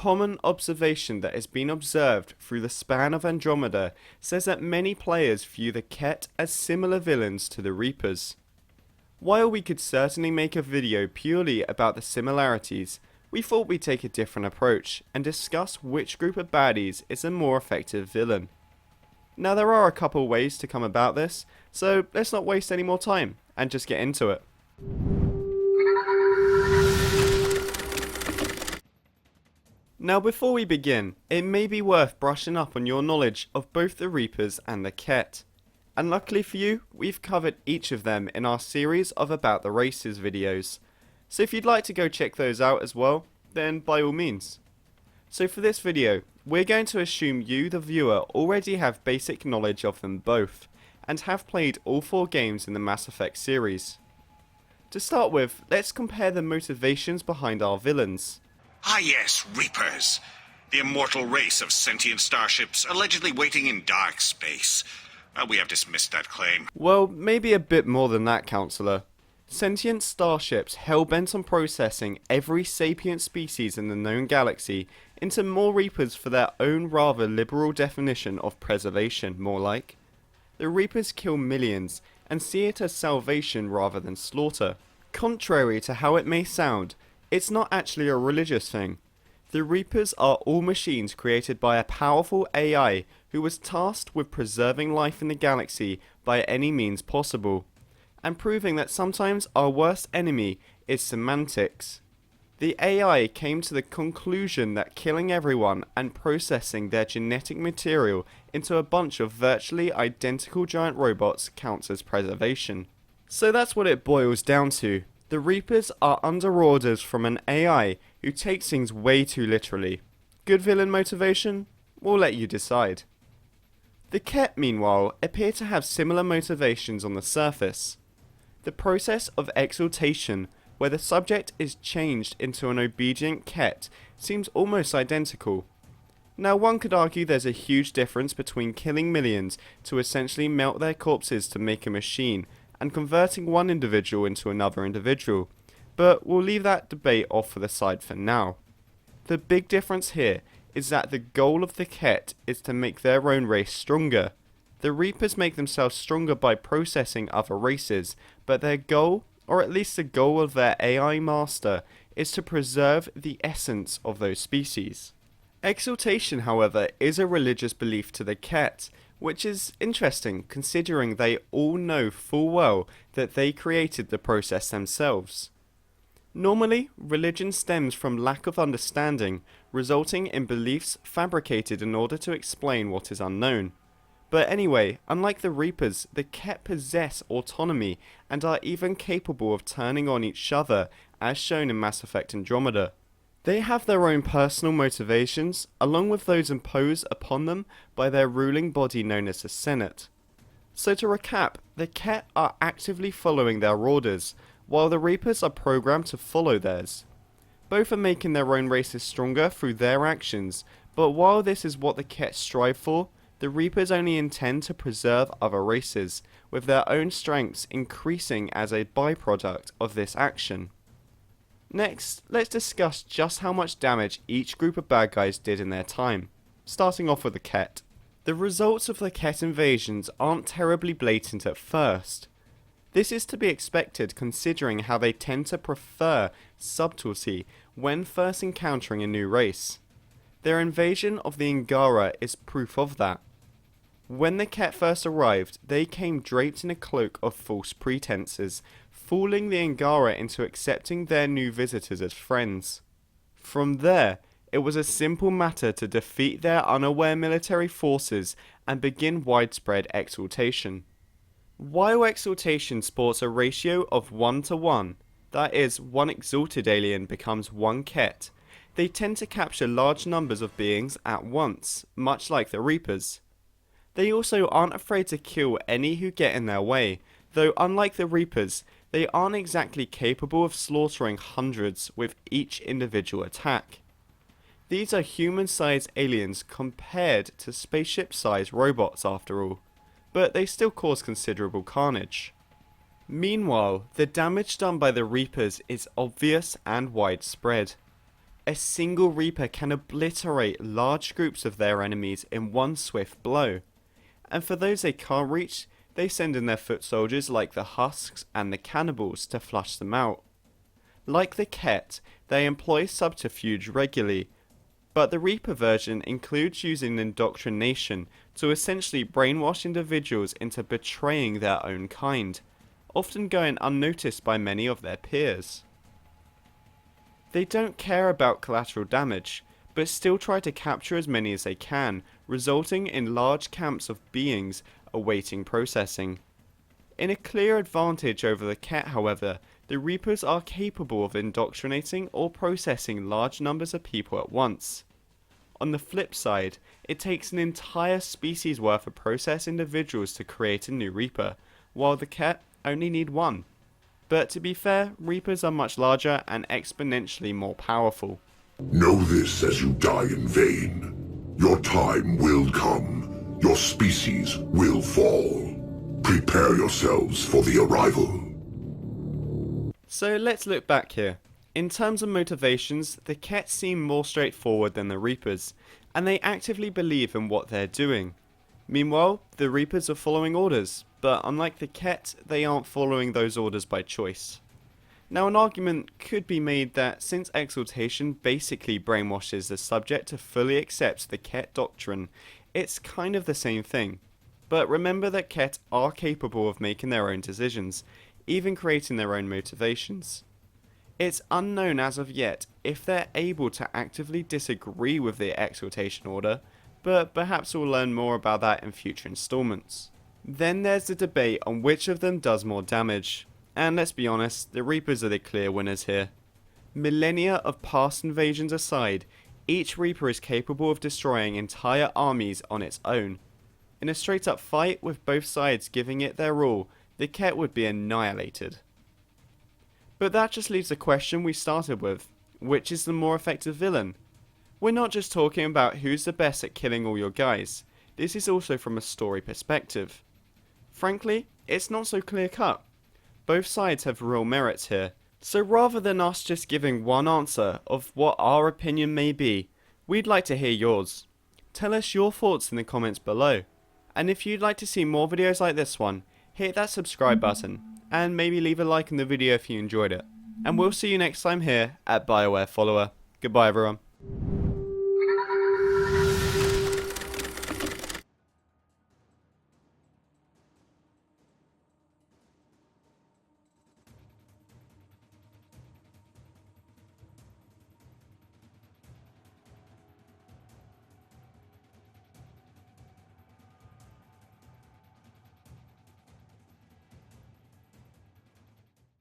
common observation that has been observed through the span of Andromeda says that many players view the Kett as similar villains to the Reapers. While we could certainly make a video purely about the similarities, we thought we'd take a different approach and discuss which group of baddies is a more effective villain. Now there are a couple ways to come about this, so let's not waste any more time and just get into it. Now before we begin, it may be worth brushing up on your knowledge of both the Reapers and the Kett. And luckily for you, we've covered each of them in our series of About the Races videos. So if you'd like to go check those out as well, then by all means. So for this video, we're going to assume you, the viewer, already have basic knowledge of them both, and have played all 4 games in the Mass Effect series. To start with, let's compare the motivations behind our villains. Ah yes, Reapers. The immortal race of sentient starships allegedly waiting in dark space. We have dismissed that claim. Well, maybe a bit more than that, Counsellor. Sentient starships hell-bent on processing every sapient species in the known galaxy into more Reapers for their own rather liberal definition of preservation, more like. The Reapers kill millions and see it as salvation rather than slaughter. Contrary to how it may sound, it's not actually a religious thing. The Reapers are all machines created by a powerful AI who was tasked with preserving life in the galaxy by any means possible, and proving that sometimes our worst enemy is semantics. The AI came to the conclusion that killing everyone and processing their genetic material into a bunch of virtually identical giant robots counts as preservation. So that's what it boils down to. The Reapers are under orders from an AI who takes things way too literally. Good villain motivation? We'll let you decide. The Kett, meanwhile, appear to have similar motivations on the surface. The process of exaltation, where the subject is changed into an obedient Kett, seems almost identical. Now one could argue there's a huge difference between killing millions to essentially melt their corpses to make a machine, and converting one individual into another individual, but we'll leave that debate off to the side for now. The big difference here is that the goal of the Kett is to make their own race stronger. The Reapers make themselves stronger by processing other races, but their goal, or at least the goal of their AI master, is to preserve the essence of those species. Exaltation, however, is a religious belief to the Kett, which is interesting considering they all know full well that they created the process themselves. Normally, religion stems from lack of understanding, resulting in beliefs fabricated in order to explain what is unknown. But anyway, unlike the Reapers, the Kett possess autonomy and are even capable of turning on each other, as shown in Mass Effect Andromeda. They have their own personal motivations, along with those imposed upon them by their ruling body known as the Senate. So to recap, the Kett are actively following their orders, while the Reapers are programmed to follow theirs. Both are making their own races stronger through their actions, but while this is what the Kett strive for, the Reapers only intend to preserve other races, with their own strengths increasing as a byproduct of this action. Next, let's discuss just how much damage each group of bad guys did in their time, starting off with the Kett. The results of the Kett invasions aren't terribly blatant at first. This is to be expected considering how they tend to prefer subtlety when first encountering a new race. Their invasion of the Angara is proof of that. When the Kett first arrived, they came draped in a cloak of false pretenses, fooling the Angara into accepting their new visitors as friends. From there, it was a simple matter to defeat their unaware military forces and begin widespread exaltation. While exaltation sports a ratio of 1:1, that is, one exalted alien becomes one Kett, they tend to capture large numbers of beings at once, much like the Reapers. They also aren't afraid to kill any who get in their way, though unlike the Reapers, they aren't exactly capable of slaughtering hundreds with each individual attack. These are human-sized aliens compared to spaceship-sized robots after all, but they still cause considerable carnage. Meanwhile, the damage done by the Reapers is obvious and widespread. A single Reaper can obliterate large groups of their enemies in one swift blow. And for those they can't reach, they send in their foot soldiers like the Husks and the Cannibals to flush them out. Like the Kett, they employ subterfuge regularly, but the Reaper version includes using indoctrination to essentially brainwash individuals into betraying their own kind, often going unnoticed by many of their peers. They don't care about collateral damage, but still try to capture as many as they can, resulting in large camps of beings awaiting processing. In a clear advantage over the Kett, however, the Reapers are capable of indoctrinating or processing large numbers of people at once. On the flip side, it takes an entire species worth of processed individuals to create a new Reaper, while the Kett only need one. But to be fair, Reapers are much larger and exponentially more powerful. Know this as you die in vain. Your time will come. Your species will fall. Prepare yourselves for the arrival. So let's look back here. In terms of motivations, the Kett seem more straightforward than the Reapers, and they actively believe in what they're doing. Meanwhile, the Reapers are following orders, but unlike the Kett, they aren't following those orders by choice. Now, an argument could be made that since exaltation basically brainwashes the subject to fully accept the Kett doctrine, it's kind of the same thing. But remember that Kett are capable of making their own decisions, even creating their own motivations. It's unknown as of yet if they're able to actively disagree with the exaltation order, but perhaps we'll learn more about that in future installments. Then there's the debate on which of them does more damage, and let's be honest, the Reapers are the clear winners here. Millennia of past invasions aside, each Reaper is capable of destroying entire armies on its own. In a straight up fight with both sides giving it their all, the Kett would be annihilated. But that just leaves the question we started with, which is the more effective villain? We're not just talking about who's the best at killing all your guys, this is also from a story perspective. Frankly, it's not so clear cut. Both sides have real merits here, so rather than us just giving one answer of what our opinion may be, we'd like to hear yours. Tell us your thoughts in the comments below. And if you'd like to see more videos like this one, hit that subscribe button, and maybe leave a like in the video if you enjoyed it. And we'll see you next time here at BioWare Follower. Goodbye everyone.